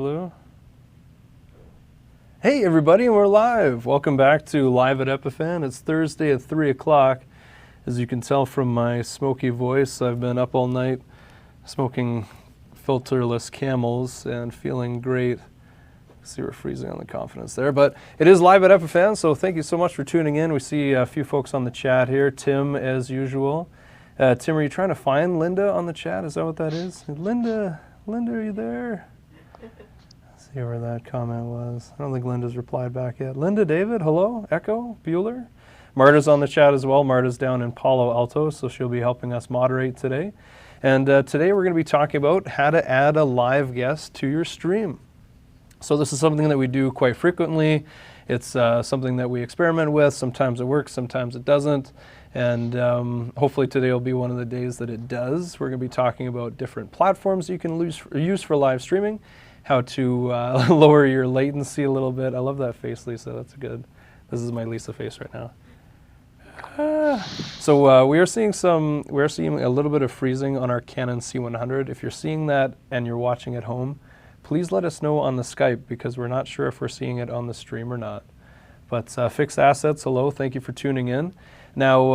Hello. Hey everybody, and we're live. Welcome back to Live at Epiphan. It's Thursday at 3 o'clock. As you can tell from my smoky voice, I've been up all night smoking filterless Camels and feeling great. See, we're freezing on the confidence there, but it is Live at Epiphan, so thank you so much for tuning in. We see a few folks on the chat here. Tim, as usual. Tim, are you trying to find Linda on the chat? Is that what that is? Linda, are you there? See where that comment was. I don't think Linda's replied back yet. Linda, David, hello, Echo, Bueller. Marta's on the chat as well. Marta's down in Palo Alto, so she'll be helping us moderate today. And today we're going to be talking about how to add a live guest to your stream. So this is something that we do quite frequently. It's something that we experiment with. Sometimes it works, sometimes it doesn't. And hopefully today will be one of the days that it does. We're going to be talking about different platforms you can use for live streaming, how to lower your latency a little bit. I love that face, Lisa. That's good. This is my Lisa face right now. So we are seeing a little bit of freezing on our Canon C100. If you're seeing that and you're watching at home, please let us know on the Skype because we're not sure if we're seeing it on the stream or not. But Fixed Assets, hello. Thank you for tuning in. Now,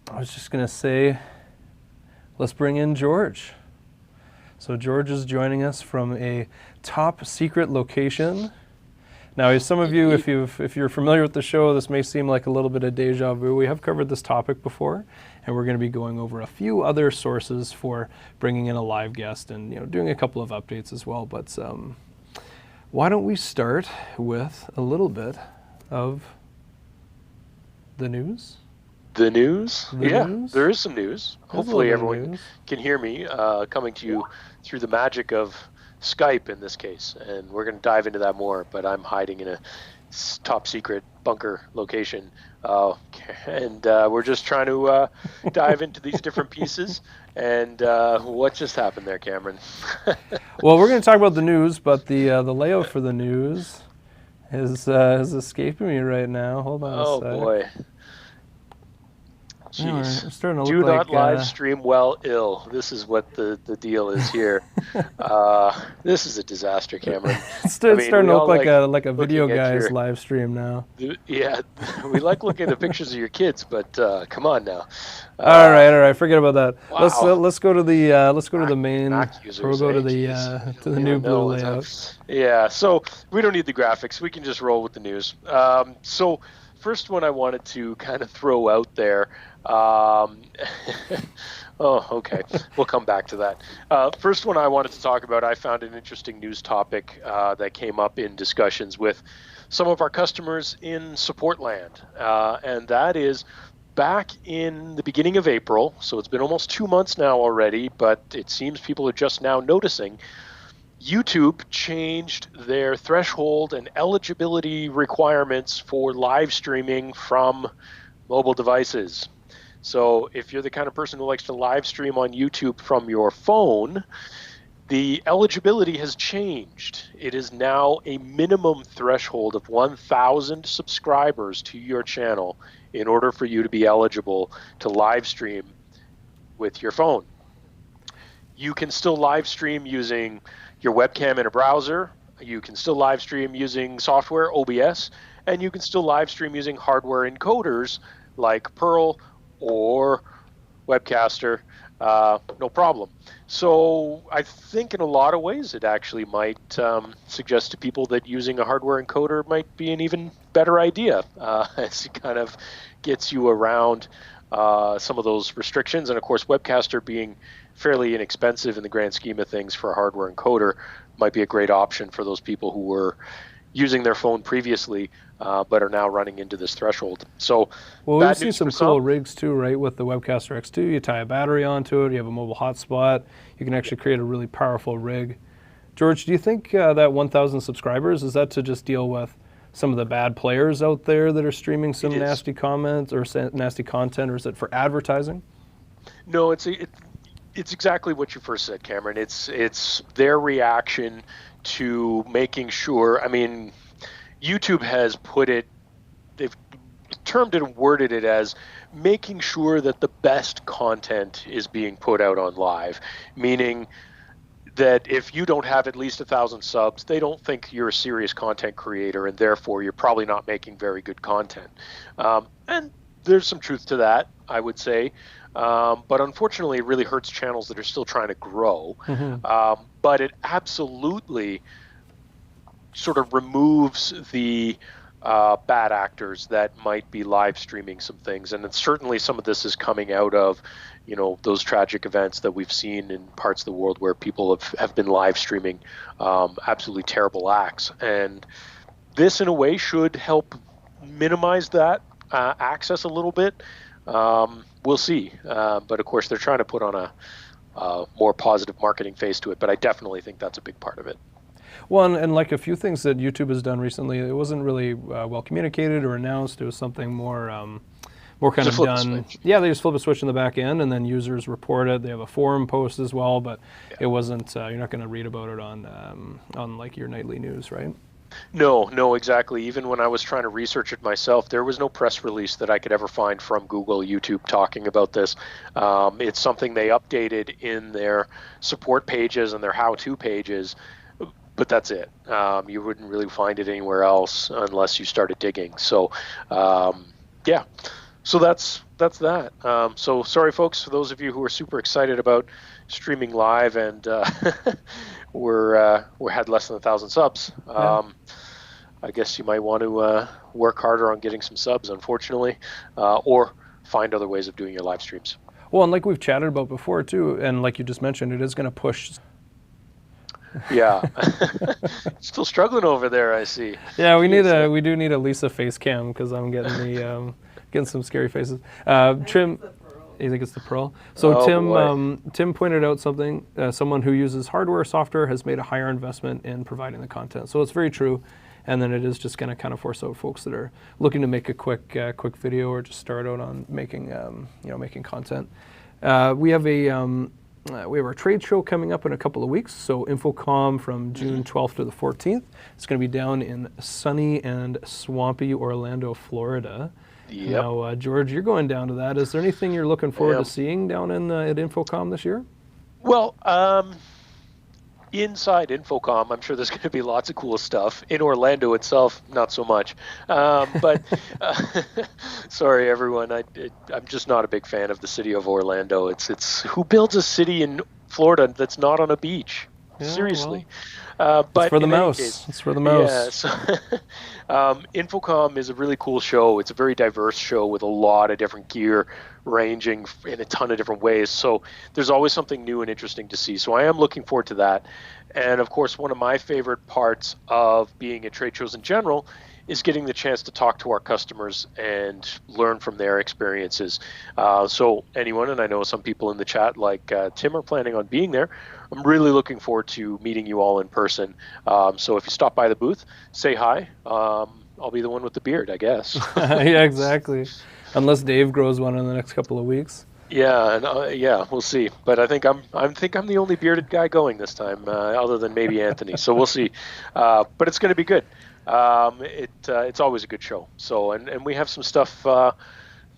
I was just going to say, let's bring in George. So George is joining us from a top secret location. Now, some of you, if you're familiar with the show, this may seem like a little bit of deja vu. We have covered this topic before, and we're going to be going over a few other sources for bringing in a live guest and doing a couple of updates as well. But why don't we start with a little bit of the news? The news? News? There is some news. Hopefully everyone can hear me coming to you through the magic of Skype in this case. And we're going to dive into that more, but I'm hiding in a top secret bunker location. And we're just trying to dive into these different pieces. And what just happened there, Cameron? Well, we're going to talk about the news, but the layout for the news is escaping me right now. Hold on a sec. Oh, boy. Jeez. We're starting to Do look not like, live stream while ill. This is what the deal is here. This is a disaster, Cameron. It's starting to look like a video guy's live stream now. Yeah, we like looking at the pictures of your kids, but come on now. All right, forget about that. Wow. Let's go to the main. We'll go to the new blue layout. Yeah, so we don't need the graphics. We can just roll with the news. So first one I wanted to kind of throw out there. Oh, okay. We'll come back to that. First one I wanted to talk about, I found an interesting news topic that came up in discussions with some of our customers in support land. And that is back in the beginning of April. So it's been almost 2 months now already, but it seems people are just now noticing. YouTube changed their threshold and eligibility requirements for live streaming from mobile devices. So if you're the kind of person who likes to live stream on YouTube from your phone, the eligibility has changed. It is now a minimum threshold of 1,000 subscribers to your channel in order for you to be eligible to live stream with your phone. You can still live stream using your webcam in a browser. You can still live stream using software, OBS, and you can still live stream using hardware encoders like Pearl or Webcaster, no problem. So I think in a lot of ways it actually might suggest to people that using a hardware encoder might be an even better idea as it kind of gets you around some of those restrictions. And of course, Webcaster being fairly inexpensive in the grand scheme of things for a hardware encoder might be a great option for those people who were using their phone previously but are now running into this threshold. So we've seen some cool rigs too, right? With the Webcaster X2, you tie a battery onto it, you have a mobile hotspot, you can actually create a really powerful rig. George, do you think that 1,000 subscribers, is that to just deal with some of the bad players out there that are streaming some nasty comments or nasty content, or is it for advertising? No, it's exactly what you first said, Cameron. It's their reaction to making sure. I mean, YouTube has they've termed it and worded it as making sure that the best content is being put out on live, meaning that if you don't have at least 1,000 subs, they don't think you're a serious content creator, and therefore you're probably not making very good content. And there's some truth to that, I would say. But unfortunately, it really hurts channels that are still trying to grow. But it absolutely sort of removes the bad actors that might be live streaming some things. And certainly some of this is coming out of, you know, those tragic events that we've seen in parts of the world where people have been live streaming absolutely terrible acts. And this, in a way, should help minimize that access a little bit. We'll see. But of course, they're trying to put on a more positive marketing face to it. But I definitely think that's a big part of it. Well, and like a few things that YouTube has done recently, it wasn't really well communicated or announced. It was something more kind of done. Yeah, they just flip a switch in the back end, and then users report it. They have a forum post as well, but it wasn't. You're not going to read about it on like your nightly news, right? No, exactly. Even when I was trying to research it myself, there was no press release that I could ever find from Google, YouTube talking about this. It's something they updated in their support pages and their how-to pages. But that's it. You wouldn't really find it anywhere else unless you started digging. So, yeah. So that's that. So sorry, folks, for those of you who are super excited about streaming live and we had less than 1,000 subs. I guess you might want to work harder on getting some subs, unfortunately, or find other ways of doing your live streams. Well, and like we've chatted about before too, and like you just mentioned, it is going to push. Yeah, still struggling over there. I see. Yeah, we do need a Lisa face cam because I'm getting the getting some scary faces. Tim, you think it's the Pearl? So Tim pointed out something. Someone who uses hardware, software has made a higher investment in providing the content. So it's very true. And then it is just going to kind of force out folks that are looking to make a quick video or just start out on making making content. We have our trade show coming up in a couple of weeks. So InfoComm from June 12th to the 14th. It's going to be down in sunny and swampy Orlando, Florida. Yep. Now, George, you're going down to that. Is there anything you're looking forward to seeing down in at InfoComm this year? Well, inside InfoComm, I'm sure there's going to be lots of cool stuff. In Orlando itself, not so much. But sorry, everyone. I'm just not a big fan of the city of Orlando. It's who builds a city in Florida that's not on a beach? Yeah, seriously. Well, but it's for the mouse. It's for the mouse. Yeah, so InfoComm is a really cool show. It's a very diverse show with a lot of different gear ranging in a ton of different ways. So there's always something new and interesting to see. So I am looking forward to that. And of course, one of my favorite parts of being at trade shows in general is getting the chance to talk to our customers and learn from their experiences. So anyone, and I know some people in the chat like Tim are planning on being there, I'm really looking forward to meeting you all in person. So if you stop by the booth, say hi. I'll be the one with the beard, I guess. Yeah, exactly. Unless Dave grows one in the next couple of weeks. Yeah, and yeah, we'll see. But I think I'm the only bearded guy going this time, other than maybe Anthony. So we'll see. But it's going to be good. It's always a good show. So and we have some stuff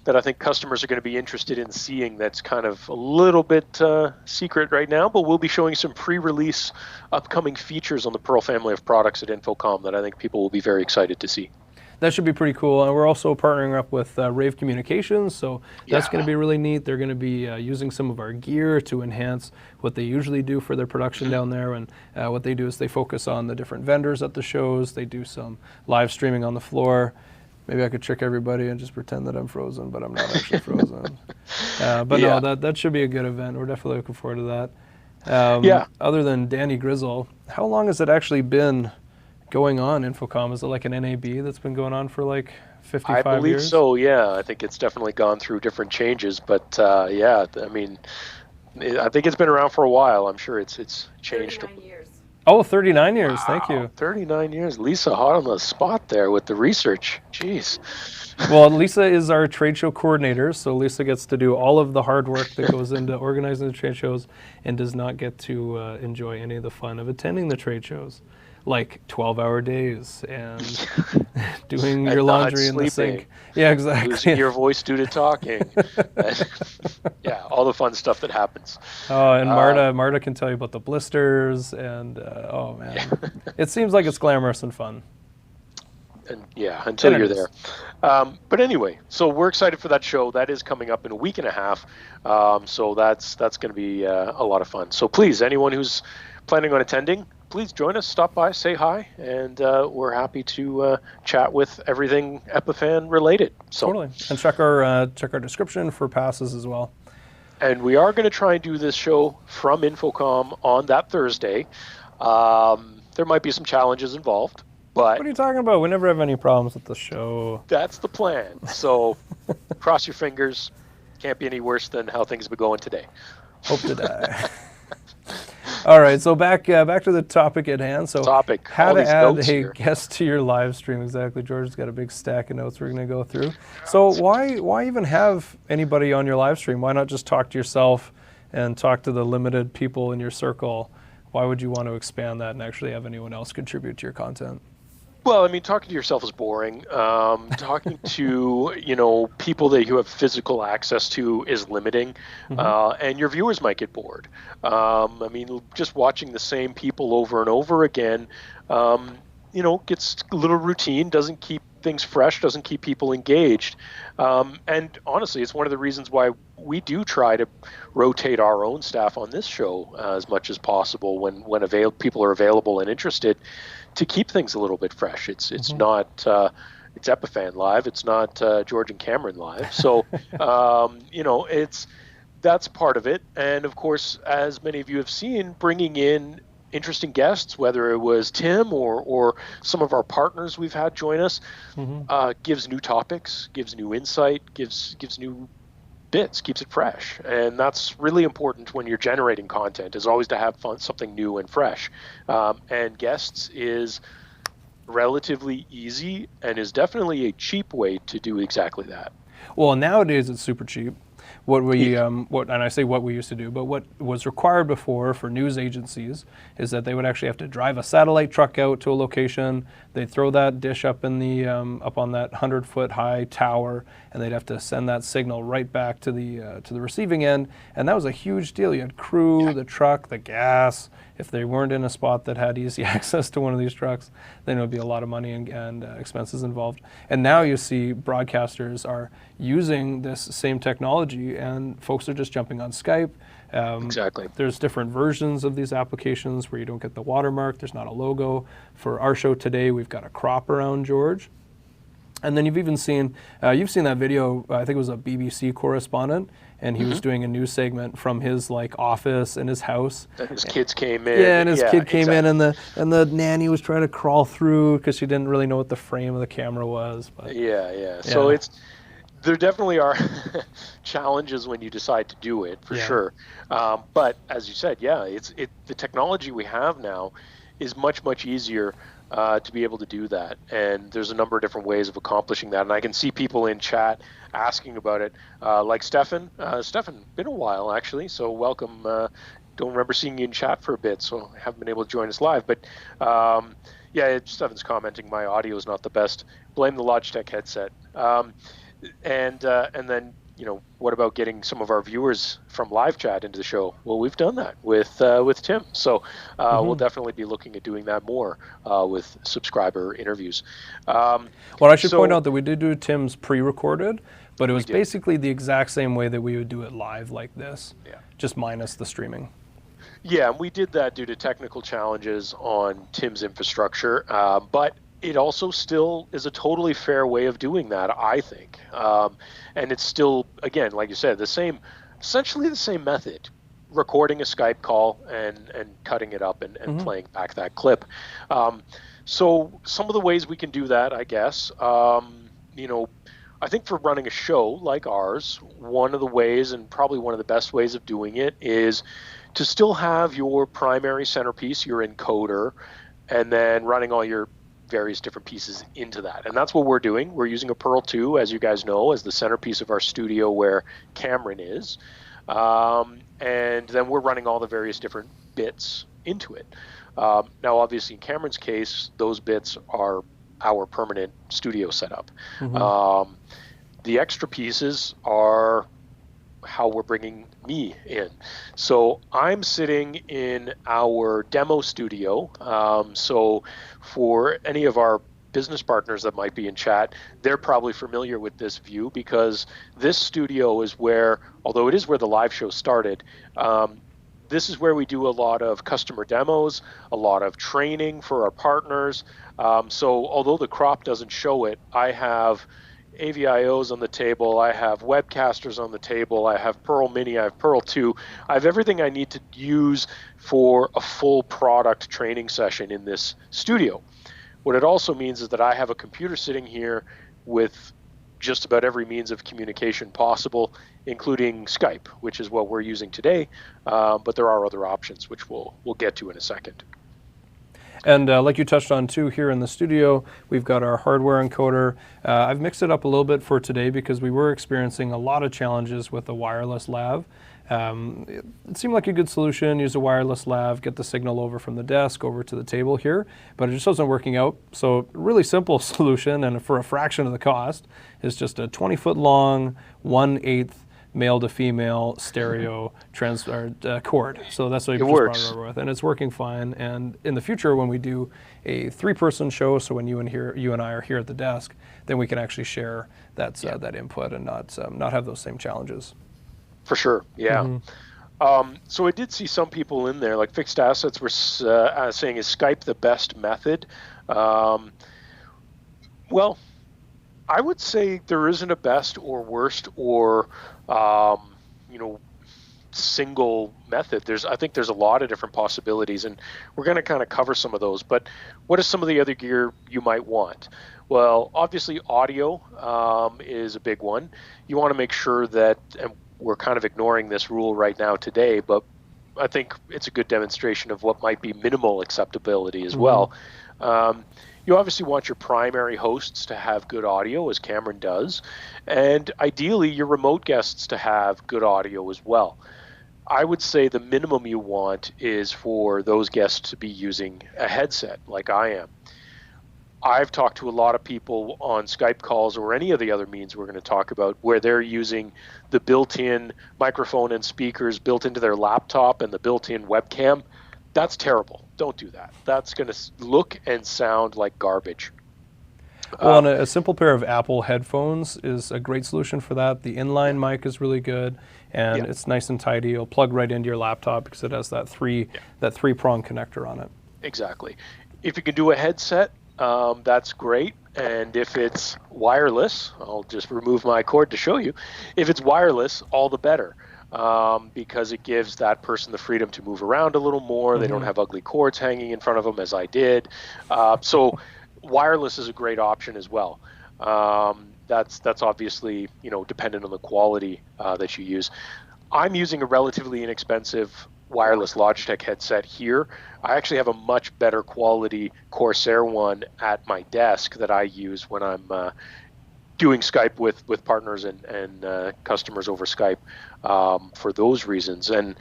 that I think customers are going to be interested in seeing. That's kind of a little bit secret right now, but we'll be showing some pre-release upcoming features on the Pearl family of products at InfoComm that I think people will be very excited to see. That should be pretty cool. And we're also partnering up with Rave Communications, so that's going to be really neat. They're going to be using some of our gear to enhance what they usually do for their production down there. And what they do is they focus on the different vendors at the shows. They do some live streaming on the floor. Maybe I could trick everybody and just pretend that I'm frozen, but I'm not actually frozen. No, that should be a good event. We're definitely looking forward to that. Other than Danny Grizzle, how long has it actually been going on, InfoComm? Is it like an NAB that's been going on for like 55 years? I believe so, yeah. I think it's definitely gone through different changes, but yeah, I mean, I think it's been around for a while. I'm sure it's changed. 39 years. Oh, 39 years. Wow. Thank you. 39 years. Lisa, hot on the spot there with the research. Jeez. Well, Lisa is our trade show coordinator, so Lisa gets to do all of the hard work that goes into organizing the trade shows and does not get to enjoy any of the fun of attending the trade shows. like 12-hour days and doing And your not laundry in the sleeping, sink. Yeah, exactly. losing your voice due to talking. And, yeah, all the fun stuff that happens. Oh, and Uh, Marta can tell you about the blisters, and oh yeah. man, it seems like it's glamorous and fun. And yeah, until And it you're is. there. But anyway, so we're excited for that show. That is coming up in a week and a half. So that's going to be a lot of fun. So please, anyone who's planning on attending, please join us. Stop by, say hi, and we're happy to chat with everything Epiphan related. So Totally. And check our description for passes as well. And we are going to try and do this show from Infocom on that Thursday. There might be some challenges involved, but What are you talking about? We never have any problems with the show. that's the plan. So cross your fingers. Can't be any worse than how things have been going today. Hope to die. All right, so back to the topic at hand. So Topic. how All to these add notes a here. guest to your live stream. Exactly. George's got a big stack of notes we're going to go through. So why even have anybody on your live stream? Why not just talk to yourself and talk to the limited people in your circle? Why would you want to expand that and actually have anyone else contribute to your content? Well, I mean, talking to yourself is boring. Talking to people that you have physical access to is limiting, and your viewers might get bored. I mean, just watching the same people over and over again, gets a little routine. Doesn't keep things fresh. Doesn't keep people engaged. And honestly, it's one of the reasons why we do try to rotate our own staff on this show as much as possible when people are available and interested, to keep things a little bit fresh. It's not it's Epiphan live. It's not George and Cameron live. So that's part of it. And of course, as many of you have seen, bringing in interesting guests, whether it was Tim or some of our partners we've had join us, gives new topics, gives new insight, gives new bits, keeps it fresh. And that's really important when you're generating content, is always to have fun, something new and fresh. And guests is relatively easy and is definitely a cheap way to do exactly that. Well, nowadays it's super cheap. And I say what we used to do, but what was required before for news agencies is that they would actually have to drive a satellite truck out to a location. They'd throw that dish up in the up on that 100-foot high tower, and they'd have to send that signal right back to the receiving end. And that was a huge deal. You had crew, the truck, the gas. If they weren't in a spot that had easy access to one of these trucks, then it would be a lot of money and expenses involved. And now you see broadcasters are using this same technology, and folks are just jumping on Skype. Exactly. There's different versions of these applications where you don't get the watermark. There's not a logo. For our show today, we've got a crop around George. And then you've even seen, that video, I think it was a BBC correspondent, and he was doing a news segment from his office in his house. And his kids came in. Yeah, and his kid came in, and the nanny was trying to crawl through because she didn't really know what the frame of the camera was. But, yeah. So there definitely are challenges when you decide to do it, for sure. But as you said, the technology we have now is much, much easier to be able to do that. And there's a number of different ways of accomplishing that. And I can see people in chat asking about it, like Stefan. Stefan, been a while actually, so welcome. Don't remember seeing you in chat for a bit, so I haven't been able to join us live. But Stefan's commenting my audio is not the best. Blame the Logitech headset. And then, what about getting some of our viewers from live chat into the show? Well, we've done that with Tim. So we'll definitely be looking at doing that more with subscriber interviews. Well, I should point out that we did do Tim's pre-recorded, but it was basically the exact same way that we would do it live like this, just minus the streaming. Yeah, we did that due to technical challenges on Tim's infrastructure, but it also still is a totally fair way of doing that, I think. And it's still, again, like you said, essentially the same method, recording a Skype call and cutting it up and playing back that clip. So some of the ways we can do that, I guess, I think for running a show like ours, one of the ways, and probably one of the best ways of doing it, is to still have your primary centerpiece, your encoder, and then running all your various different pieces into that. And that's what we're doing. We're using a Pearl 2, as you guys know, as the centerpiece of our studio where Cameron is. And then we're running all the various different bits into it. Now, obviously, in Cameron's case, those bits are our permanent studio setup. The extra pieces are how we're bringing me in. So I'm sitting in our demo studio. So for any of our business partners that might be in chat, they're probably familiar with this view, because this studio is where, although it is where the live show started, this is where we do a lot of customer demos, a lot of training for our partners. So although the crop doesn't show it, I have AVIOs on the table, I have webcasters on the table, I have Pearl Mini, I have Pearl 2, I have everything I need to use for a full product training session in this studio. What it also means is that I have a computer sitting here with just about every means of communication possible, including Skype, which is what we're using today, but there are other options, which we'll get to in a second. And like you touched on too, here in the studio, we've got our hardware encoder. I've mixed it up a little bit for today because we were experiencing a lot of challenges with the wireless lav. It seemed like a good solution, use a wireless lav, get the signal over from the desk over to the table here, but it just wasn't working out. So really simple solution, and for a fraction of the cost, is just a 20-foot long, 1/8 male to female stereo cord. So that's what you just brought it over with, and it's working fine. And in the future, when we do a 3-person show, so when you and I are here at the desk, then we can actually share that input and not have those same challenges. For sure, yeah. So I did see some people in there, like Fixed Assets were saying, is Skype the best method? Well, I would say there isn't a best or worst or single method. I think there's a lot of different possibilities, and we're going to kind of cover some of those. But what is some of the other gear you might want? Well, obviously audio is a big one. You want to make sure that, and we're kind of ignoring this rule right now today, but I think it's a good demonstration of what might be minimal acceptability as well. You obviously want your primary hosts to have good audio, as Cameron does, and ideally your remote guests to have good audio as well. I would say the minimum you want is for those guests to be using a headset like I am. I've talked to a lot of people on Skype calls or any of the other means we're going to talk about where they're using the built-in microphone and speakers built into their laptop and the built-in webcam. That's terrible. Don't do that. That's going to look and sound like garbage. Well, and a simple pair of Apple headphones is a great solution for that. The inline mic is really good, and it's nice and tidy. It'll plug right into your laptop because it has that three-prong connector on it. Exactly. If you can do a headset, that's great. And if it's wireless, I'll just remove my cord to show you. If it's wireless, all the better. Because it gives that person the freedom to move around a little more. They don't have ugly cords hanging in front of them, as I did. So wireless is a great option as well. That's obviously dependent on the quality that you use. I'm using a relatively inexpensive wireless Logitech headset here. I actually have a much better quality Corsair one at my desk that I use when I'm doing Skype with partners and customers over Skype for those reasons. And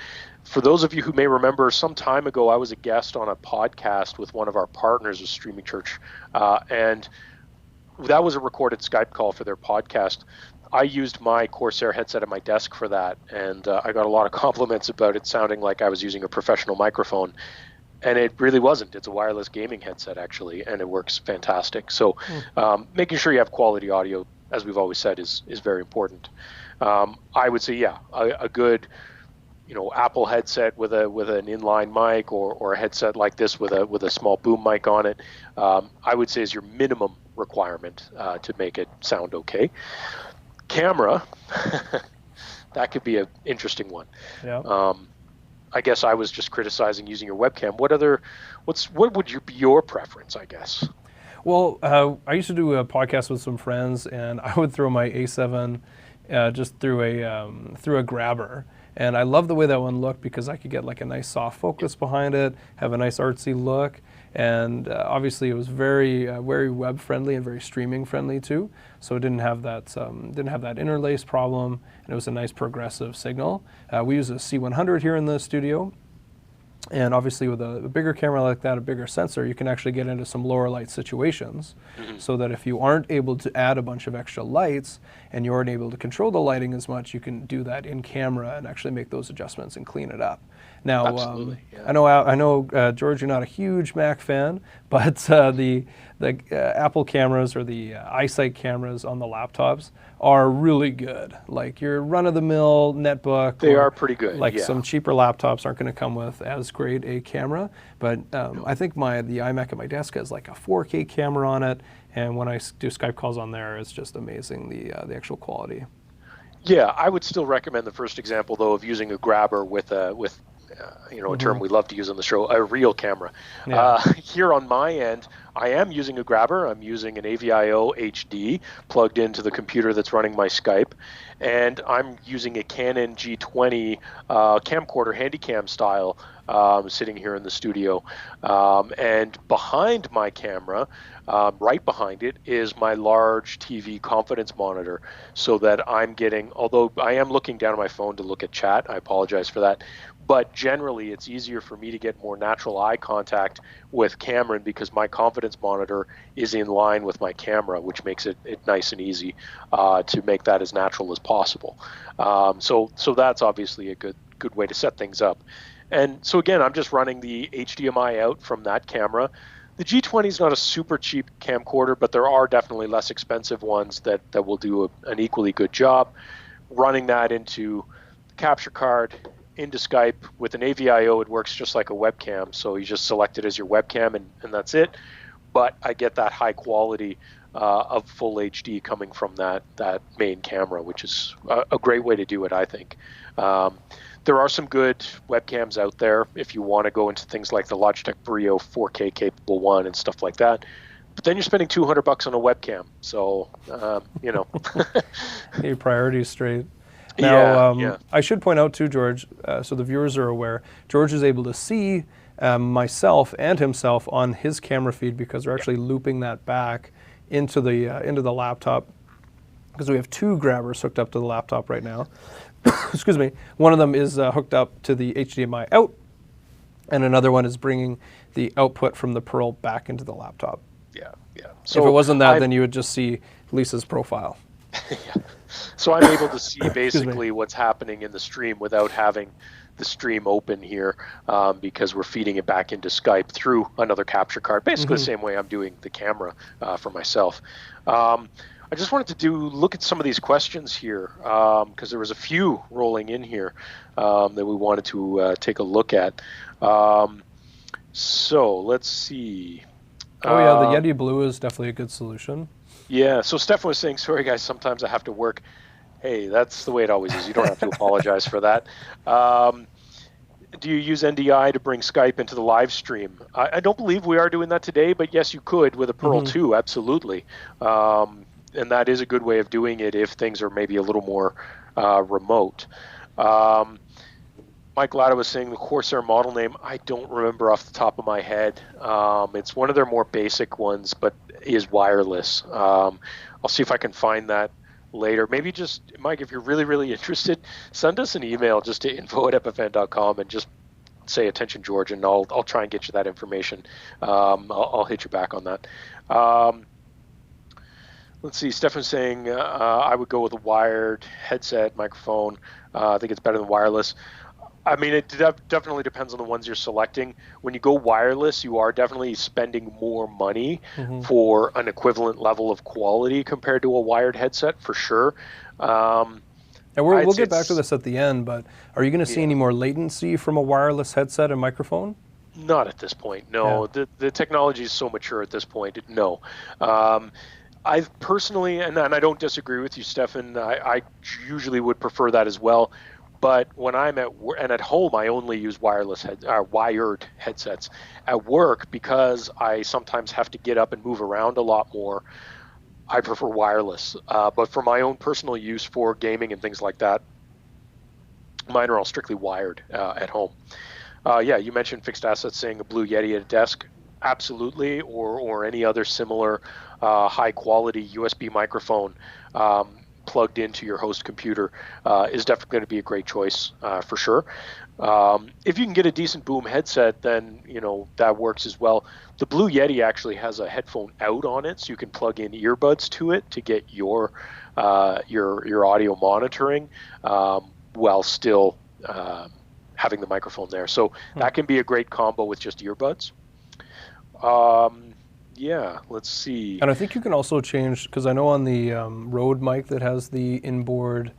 for those of you who may remember, some time ago I was a guest on a podcast with one of our partners, a streaming church, and that was a recorded Skype call for their podcast. I used my Corsair headset at my desk for that, and I got a lot of compliments about it sounding like I was using a professional microphone. And it really wasn't. It's a wireless gaming headset, actually, and it works fantastic. So making sure you have quality audio, as we've always said, is very important. I would say, a good Apple headset with an inline mic or a headset like this with a small boom mic on it, I would say is your minimum requirement to make it sound okay. Camera, that could be an interesting one. Yeah. I guess I was just criticizing using your webcam. What would be your preference, I guess? Well, I used to do a podcast with some friends, and I would throw my A7 just through a grabber. And I love the way that one looked because I could get like a nice soft focus behind it, have a nice artsy look, and obviously it was very web friendly and very streaming friendly too. So it didn't have that interlace problem, and it was a nice progressive signal. We use a C100 here in the studio, And obviously with a bigger camera like that, a bigger sensor, you can actually get into some lower light situations, so that if you aren't able to add a bunch of extra lights and you aren't able to control the lighting as much, you can do that in camera and actually make those adjustments and clean it up. Now, Absolutely, yeah. I know, George, you're not a huge Mac fan, but the Apple cameras or the iSight cameras on the laptops are really good. Like your run-of-the-mill netbook, They or are pretty good, like yeah. some cheaper laptops aren't going to come with as great a camera, but I think the iMac at my desk has like a 4K camera on it, and when I do Skype calls on there, it's just amazing, the actual quality. Yeah, I would still recommend the first example though of using a grabber with a a term we love to use on the show, a real camera. Yeah. Here on my end, I am using a grabber. I'm using an AVIO HD plugged into the computer that's running my Skype, and I'm using a Canon G20 camcorder, handycam style, sitting here in the studio. And behind my camera, right behind it, is my large TV confidence monitor, so that I'm getting, although I am looking down at my phone to look at chat, I apologize for that, but generally it's easier for me to get more natural eye contact with Cameron because my confidence monitor is in line with my camera, which makes it nice and easy to make that as natural as possible. So that's obviously a good way to set things up. And so again, I'm just running the HDMI out from that camera. The G20 is not a super cheap camcorder, but there are definitely less expensive ones that will do an equally good job. Running that into the capture card, into Skype. With an AVIO, it works just like a webcam, so you just select it as your webcam and that's it. But I get that high quality of full HD coming from that main camera, which is a great way to do it, I think. There are some good webcams out there if you want to go into things like the Logitech Brio 4K capable one and stuff like that. But then you're spending $200 on a webcam, so Your priorities straight. Now, yeah. I should point out too, George, so the viewers are aware, George is able to see myself and himself on his camera feed because we're actually looping that back into the laptop, because we have two grabbers hooked up to the laptop right now. Excuse me. One of them is hooked up to the HDMI out, and another one is bringing the output from the Pearl back into the laptop. Yeah. So if it wasn't that, then you would just see Lisa's profile. Yeah. So I'm able to see basically what's happening in the stream without having the stream open here, because we're feeding it back into Skype through another capture card, basically the same way I'm doing the camera for myself. I just wanted to look at some of these questions here, because there was a few rolling in here that we wanted to take a look at. So let's see. Oh yeah, the Yeti Blue is definitely a good solution. Yeah, so Stefan was saying, sorry guys, sometimes I have to work. Hey, that's the way it always is. You don't have to apologize for that. Do you use NDI to bring Skype into the live stream? I don't believe we are doing that today, but yes, you could with a Pearl 2, absolutely. And that is a good way of doing it if things are maybe a little more remote. Mike Latta was saying the Corsair model name. I don't remember off the top of my head. It's one of their more basic ones, but is wireless. I'll see if I can find that later. Maybe just, Mike, if you're really, really interested, send us an email just to info@epiphan.com and just say attention George, and I'll try and get you that information. I'll hit you back on that. Let's see, Stefan's saying I would go with a wired headset microphone. I think it's better than wireless. I mean, it definitely depends on the ones you're selecting. When you go wireless, you are definitely spending more money for an equivalent level of quality compared to a wired headset, for sure. And we'll get back to this at the end, but are you going to see any more latency from a wireless headset and microphone? Not at this point, no. Yeah. The technology is so mature at this point, no. I personally, and I don't disagree with you, Stefan, I usually would prefer that as well. But when I'm at home, I only use wired headsets. At work, because I sometimes have to get up and move around a lot more, I prefer wireless. But for my own personal use for gaming and things like that, mine are all strictly wired at home. Yeah, you mentioned fixed assets, saying a Blue Yeti at a desk. Absolutely, or any other similar high-quality USB microphone plugged into your host computer is definitely going to be a great choice for sure. If you can get a decent boom headset, then that works as well. The Blue Yeti actually has a headphone out on it, so you can plug in earbuds to it to get your audio monitoring while still having the microphone there. So that can be a great combo with just earbuds. Yeah, let's see. And I think you can also change, because I know on the Rode mic that has the inboard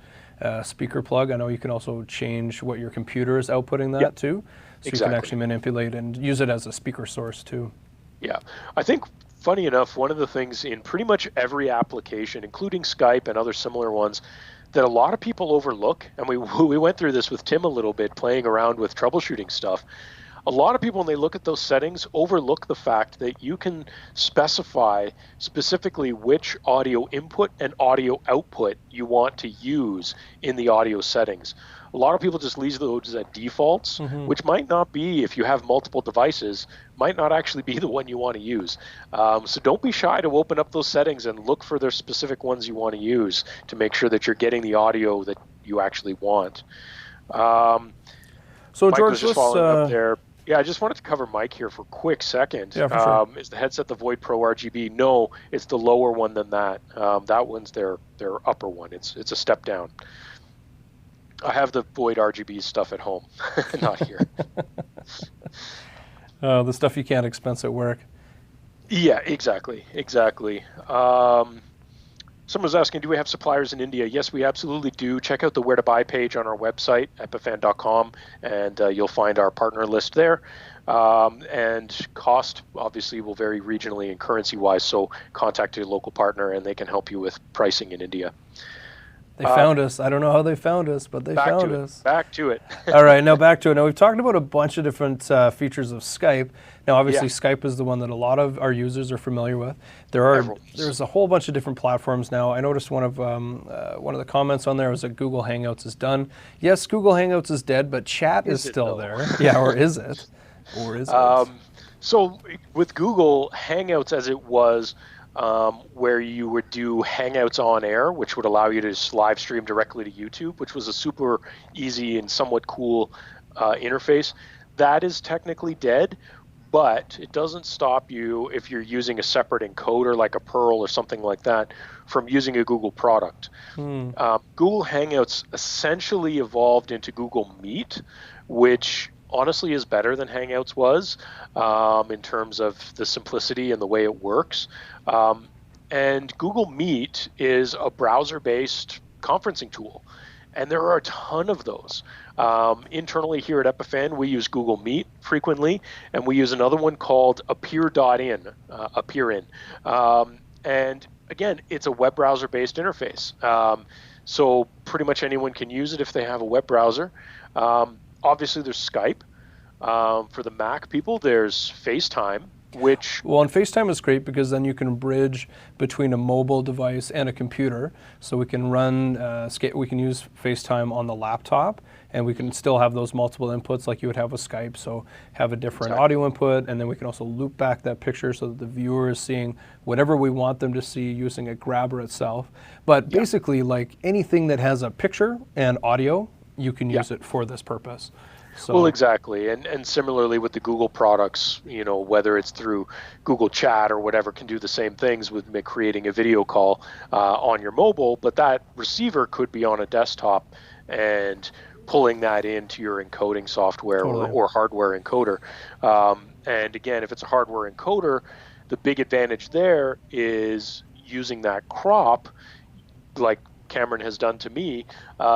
speaker plug, I know you can also change what your computer is outputting that to. So you can actually manipulate and use it as a speaker source too. Yeah, I think, funny enough, one of the things in pretty much every application, including Skype and other similar ones, that a lot of people overlook, and we went through this with Tim a little bit, playing around with troubleshooting stuff. A lot of people, when they look at those settings, overlook the fact that you can specify specifically which audio input and audio output you want to use in the audio settings. A lot of people just leave those at defaults, which might not be, if you have multiple devices, might not actually be the one you want to use. So don't be shy to open up those settings and look for the specific ones you want to use to make sure that you're getting the audio that you actually want. So Mike George, was just following up there. Yeah, I just wanted to cover Mike here for a quick second. Yeah, for sure. Is the headset the Void Pro RGB? No, it's the lower one than that. That one's their upper one. It's a step down. I have the Void RGB stuff at home, not here. The stuff you can't expense at work. Yeah, exactly. Someone's asking, do we have suppliers in India? Yes, we absolutely do. Check out the Where to Buy page on our website, epiphan.com, and you'll find our partner list there. And cost, obviously, will vary regionally and currency-wise, so contact your local partner, and they can help you with pricing in India. They found us. I don't know how they found us, but they found us. Back to it. All right, now back to it. Now, we've talked about a bunch of different features of Skype. Now, obviously, Skype is the one that a lot of our users are familiar with. There's a whole bunch of different platforms now. I noticed one of the comments on there was that Google Hangouts is done. Yes, Google Hangouts is dead, but chat is still there. Yeah, or is it? Or is it? So with Google Hangouts, as it was, where you would do Hangouts on air, which would allow you to just live stream directly to YouTube, which was a super easy and somewhat cool interface. That is technically dead, but it doesn't stop you, if you're using a separate encoder like a Pearl or something like that, from using a Google product. Google Hangouts essentially evolved into Google Meet, which honestly is better than Hangouts was in terms of the simplicity and the way it works. And Google Meet is a browser-based conferencing tool, and there are a ton of those. Internally here at Epiphan, we use Google Meet frequently, and we use another one called Appear.in, Appear.in. And again, it's a web browser-based interface. So pretty much anyone can use it if they have a web browser. Obviously, there's Skype. For the Mac people, there's FaceTime, which... Well, and FaceTime is great because then you can bridge between a mobile device and a computer. So we can run, we can use FaceTime on the laptop, and we can still have those multiple inputs like you would have with Skype. So have a different audio input, and then we can also loop back that picture so that the viewer is seeing whatever we want them to see using a grabber itself. But basically, like anything that has a picture and audio, you can use it for this purpose. So. Well, exactly, and similarly with the Google products, whether it's through Google Chat or whatever, can do the same things with creating a video call on your mobile, but that receiver could be on a desktop and pulling that into your encoding software or hardware encoder. And again, if it's a hardware encoder, the big advantage there is using that crop, like Cameron has done to me.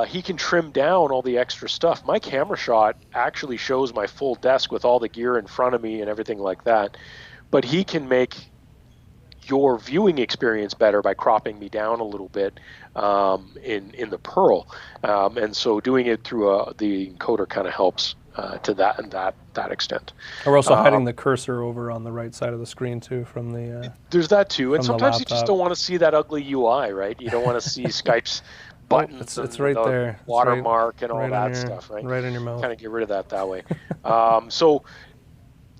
He can trim down all the extra stuff. My camera shot actually shows my full desk with all the gear in front of me and everything like that, but he can make your viewing experience better by cropping me down a little bit in the Pearl, and so doing it through the encoder kind of helps to that extent. We're also hiding the cursor over on the right side of the screen too from the. There's that too, and sometimes you just don't want to see that ugly UI, right? You don't want to see Skype's buttons, it's right there, watermark, and all that stuff, right? Right in your mouth. Kind of get rid of that way. So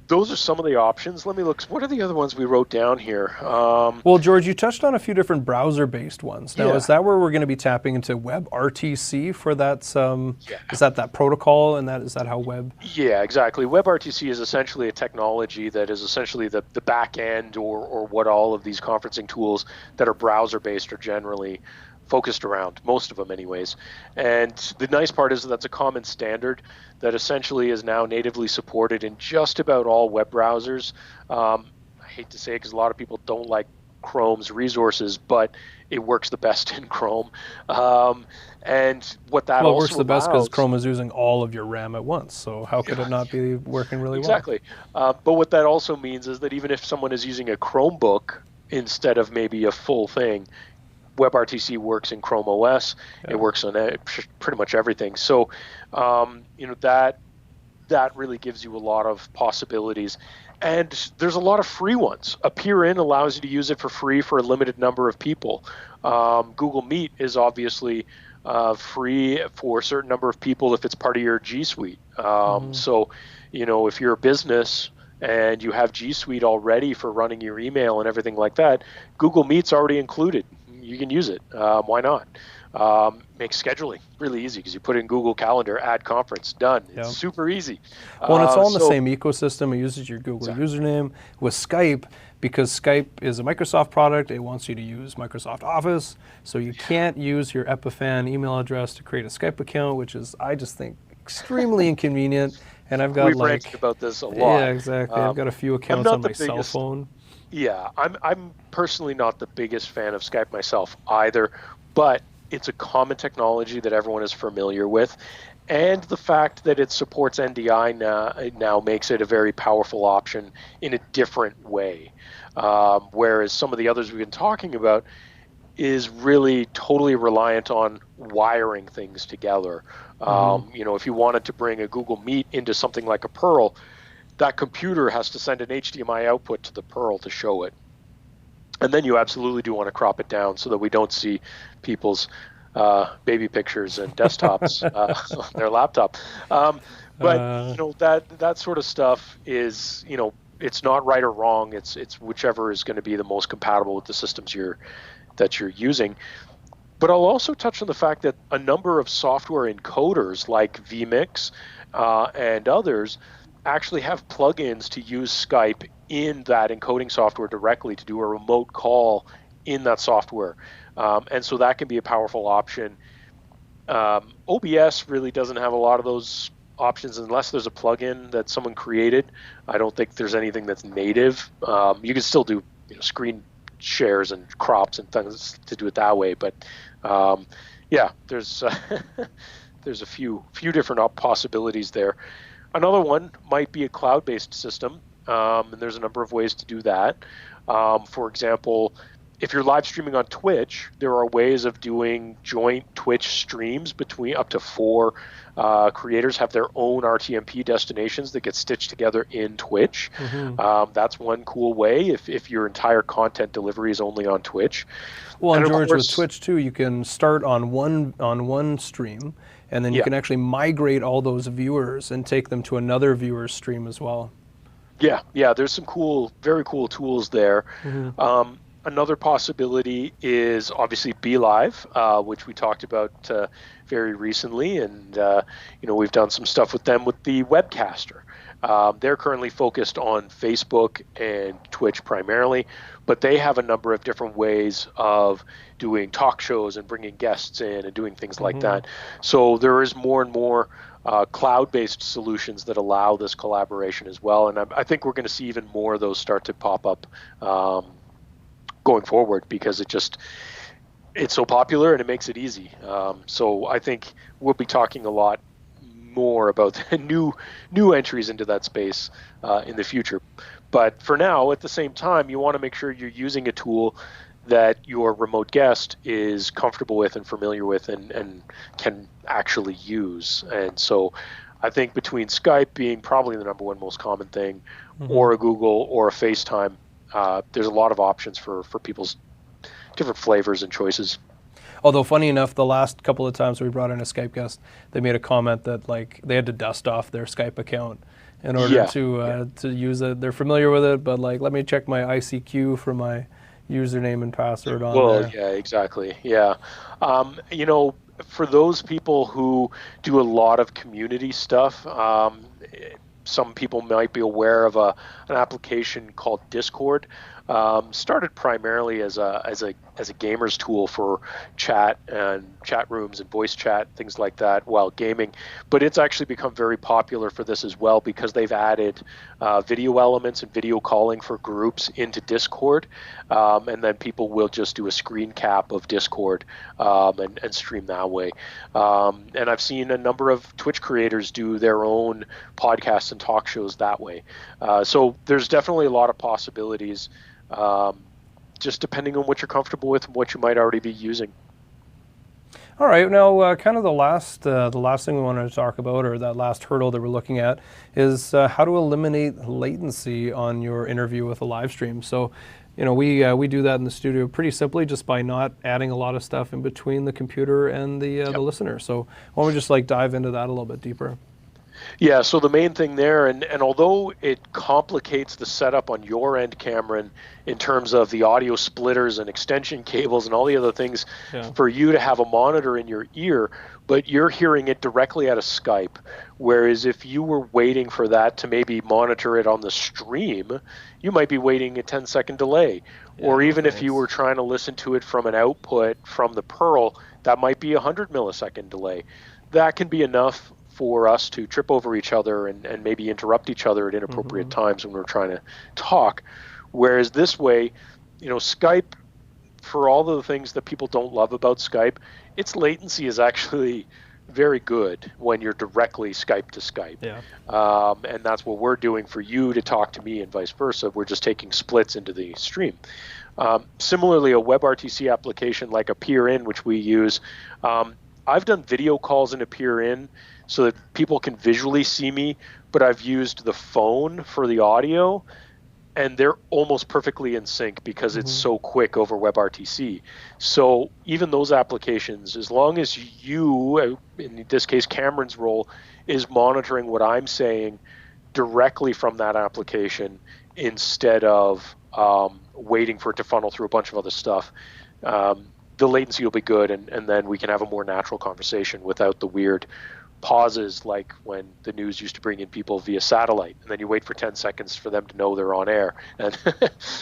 those are some of the options. Let me look. What are the other ones we wrote down here? Well, George, you touched on a few different browser-based ones. Now, Yeah. is that where we're going to be tapping into WebRTC for that? Yeah. Is that protocol, and is that how web? Yeah, exactly. WebRTC is essentially a technology that is essentially the back end or what all of these conferencing tools that are browser-based are generally focused around, most of them anyways. And the nice part is that's a common standard that essentially is now natively supported in just about all web browsers. I hate to say it because a lot of people don't like Chrome's resources, but it works the best in Chrome. And what that Well, it also works the best because allows, Chrome is using all of your RAM at once. So how could it not be working really well? exactly. But what that also means is that even if someone is using a Chromebook instead of maybe a full thing, WebRTC works in Chrome OS. Yeah. It works on pretty much everything. So, that really gives you a lot of possibilities. And there's a lot of free ones. Appear.in allows you to use it for free for a limited number of people. Google Meet is obviously free for a certain number of people if it's part of your G Suite. So, if you're a business and you have G Suite already for running your email and everything like that, Google Meet's already included. You can use it. Why not? Makes scheduling really easy because you put in Google Calendar, add conference, done. It's super easy. Well, and it's all in the same ecosystem. It uses your Google username. With Skype, because Skype is a Microsoft product, it wants you to use Microsoft Office. So you can't use your Epiphan email address to create a Skype account, which is, I just think, extremely inconvenient. And I've got We've ranted about this a lot. Yeah, exactly. I've got a few accounts on my cell phone. Yeah, I'm personally not the biggest fan of Skype myself either, but it's a common technology that everyone is familiar with, and the fact that it supports NDI now makes it a very powerful option in a different way, whereas some of the others we've been talking about is really totally reliant on wiring things together. If you wanted to bring a Google Meet into something like a Pearl, that computer has to send an HDMI output to the Pearl to show it. And then you absolutely do want to crop it down so that we don't see people's baby pictures and desktops on their laptop. That sort of stuff is, it's not right or wrong. It's whichever is going to be the most compatible with the systems that you're using. But I'll also touch on the fact that a number of software encoders like vMix and others actually have plugins to use Skype in that encoding software directly to do a remote call in that software. And so that can be a powerful option. OBS really doesn't have a lot of those options unless there's a plugin that someone created. I don't think there's anything that's native. You can still do screen shares and crops and things to do it that way. But there's there's a few different possibilities there. Another one might be a cloud-based system, and there's a number of ways to do that. For example, if you're live streaming on Twitch, there are ways of doing joint Twitch streams between up to 4 creators have their own RTMP destinations that get stitched together in Twitch. That's one cool way if your entire content delivery is only on Twitch. Well, and George, with Twitch too, you can start on one stream, and then you can actually migrate all those viewers and take them to another viewer's stream as well. Yeah, there's some very cool tools there. Another possibility is obviously be.live, which we talked about very recently, and we've done some stuff with them with the Webcaster. They're currently focused on Facebook and Twitch primarily, but they have a number of different ways of doing talk shows and bringing guests in and doing things like that. So there is more and more cloud-based solutions that allow this collaboration as well, and I think we're going to see even more of those start to pop up going forward because it's so popular and it makes it easy. So I think we'll be talking a lot more about new entries into that space in the future. But for now, at the same time, you want to make sure you're using a tool that your remote guest is comfortable with and familiar with and can actually use. And so I think between Skype being probably the number one most common thing, or a Google or a FaceTime, there's a lot of options for people's different flavors and choices. Although funny enough, the last couple of times we brought in a Skype guest, they made a comment that they had to dust off their Skype account in order to use it. They're familiar with it, but like, let me check my ICQ for my username and password on there. Well, yeah, exactly. Yeah. You know, for those people who do a lot of community stuff, some people might be aware of an application called Discord. Started primarily as a gamer's tool for chat and chat rooms and voice chat, things like that, while gaming. But it's actually become very popular for this as well, because they've added video elements and video calling for groups into Discord, and then people will just do a screen cap of Discord and stream that way. And I've seen a number of Twitch creators do their own podcasts and talk shows that way. So there's definitely a lot of possibilities, just depending on what you're comfortable with and what you might already be using. All right, now kind of the last thing we wanted to talk about, or that last hurdle that we're looking at, is how to eliminate latency on your interview with a live stream. So, you know, we do that in the studio pretty simply, just by not adding a lot of stuff in between the computer and the listener. So why don't we just like dive into that a little bit deeper? Yeah, so the main thing there, and although it complicates the setup on your end, Cameron, in terms of the audio splitters and extension cables and all the other things for you to have a monitor in your ear, but you're hearing it directly out of Skype. Whereas if you were waiting for that to maybe monitor it on the stream, you might be waiting a 10-second delay. Or even if you were trying to listen to it from an output from the Pearl, that might be a 100-millisecond delay. That can be enough for us to trip over each other and maybe interrupt each other at inappropriate times when we're trying to talk. Whereas this way, you know, Skype, for all of the things that people don't love about Skype, its latency is actually very good when you're directly Skype to Skype. And that's what we're doing for you to talk to me and vice versa. We're just taking splits into the stream. Similarly, a WebRTC application like Appear-In, which we use, I've done video calls in Appear-In so that people can visually see me, but I've used the phone for the audio, and they're almost perfectly in sync because it's so quick over WebRTC. So even those applications, as long as you, in this case Cameron's role, is monitoring what I'm saying directly from that application instead of waiting for it to funnel through a bunch of other stuff, the latency will be good, and then we can have a more natural conversation without the weird pauses like when the news used to bring in people via satellite, and then you wait for 10 seconds for them to know they're on air, and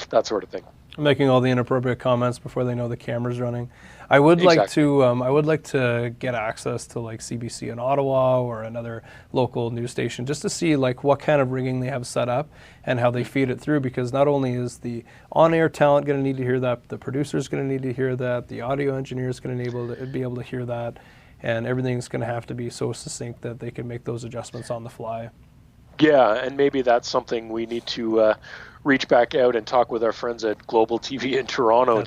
that sort of thing. Making all the inappropriate comments before they know the camera's running. I would like to get access to like CBC in Ottawa or another local news station, just to see like what kind of rigging they have set up and how they feed it through, because not only is the on-air talent going to need to hear that, the producer's going to need to hear that, the audio engineer is going to be able to hear that, and everything's going to have to be so succinct that they can make those adjustments on the fly. Yeah, and maybe that's something we need to reach back out and talk with our friends at Global TV in Toronto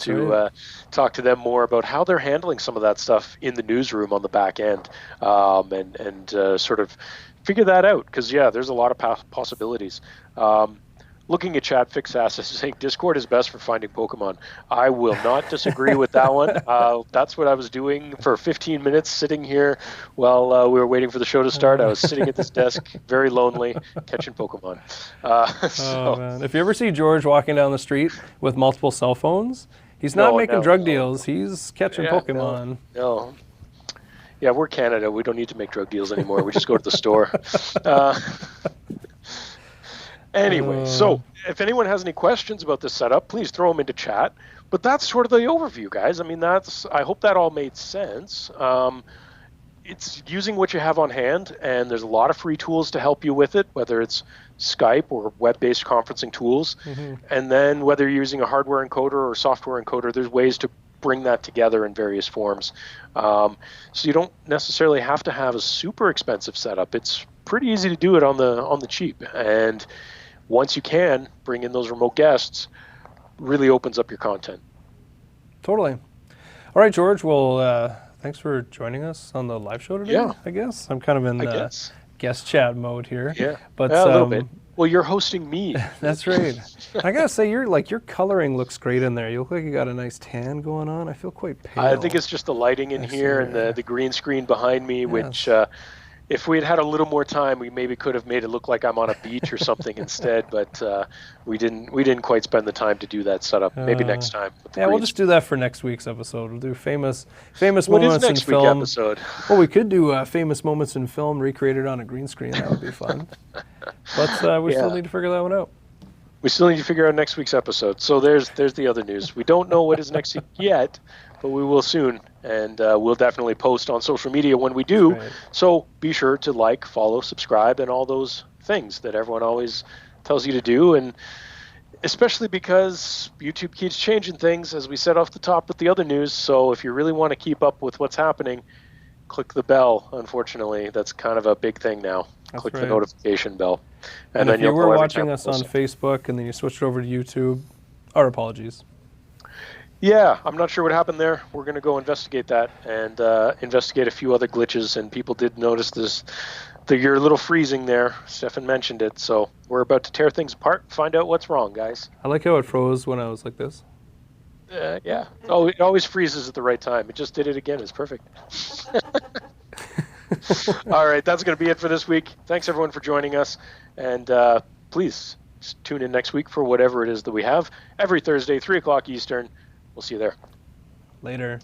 talk to them more about how they're handling some of that stuff in the newsroom on the back end, and sort of figure that out, because there's a lot of possibilities. Looking at chat, Fixass is saying Discord is best for finding Pokemon. I will not disagree with that one. That's what I was doing for 15 minutes, sitting here while we were waiting for the show to start. I was sitting at this desk, very lonely, catching Pokemon. Man. If you ever see George walking down the street with multiple cell phones, he's not making drug deals. He's catching Pokemon. No. Yeah, we're Canada. We don't need to make drug deals anymore. We just go to the store. Anyway, so if anyone has any questions about this setup, please throw them into chat. But that's sort of the overview, guys. I mean, I hope that all made sense. It's using what you have on hand, and there's a lot of free tools to help you with it, whether it's Skype or web-based conferencing tools. And then whether you're using a hardware encoder or software encoder, there's ways to bring that together in various forms. So you don't necessarily have to have a super expensive setup. It's pretty easy to do it on the cheap. And once you can bring in those remote guests, really opens up your content. Totally. All right, George. Well, thanks for joining us on the live show today. I guess I'm kind of in guest chat mode here. But a little bit. Well, you're hosting me. That's right. I gotta say, your coloring looks great in there. You look like you got a nice tan going on. I feel quite pale. I think it's just the lighting in here and the green screen behind me, which if we had had a little more time, we maybe could have made it look like I'm on a beach or something instead. But we didn't quite spend the time to do that setup. Maybe next time. Yeah, we'll just do that for next week's episode. We'll do famous What moments is next in week film. episode? Well, we could do famous moments in film recreated on a green screen. That would be fun. But we still need to figure that one out. We still need to figure out next week's episode. So there's the other news. We don't know what is next week yet, but we will soon. And we'll definitely post on social media when we do. Right. So be sure to like, follow, subscribe, and all those things that everyone always tells you to do. And especially because YouTube keeps changing things, as we said off the top with the other news. So if you really want to keep up with what's happening, click the bell. Unfortunately, that's kind of a big thing now. That's click the notification bell. And then if you you'll were know every watching time us we on post. Facebook and then you switched over to YouTube, our apologies. Yeah, I'm not sure what happened there. We're going to go investigate that and investigate a few other glitches. And people did notice you're a little freezing there. Stefan mentioned it. So we're about to tear things apart and find out what's wrong, guys. I like how it froze when I was like this. Yeah. Oh, it always freezes at the right time. It just did it again. It's perfect. All right, that's going to be it for this week. Thanks, everyone, for joining us. And please tune in next week for whatever it is that we have. Every Thursday, 3 o'clock Eastern. We'll see you there. Later.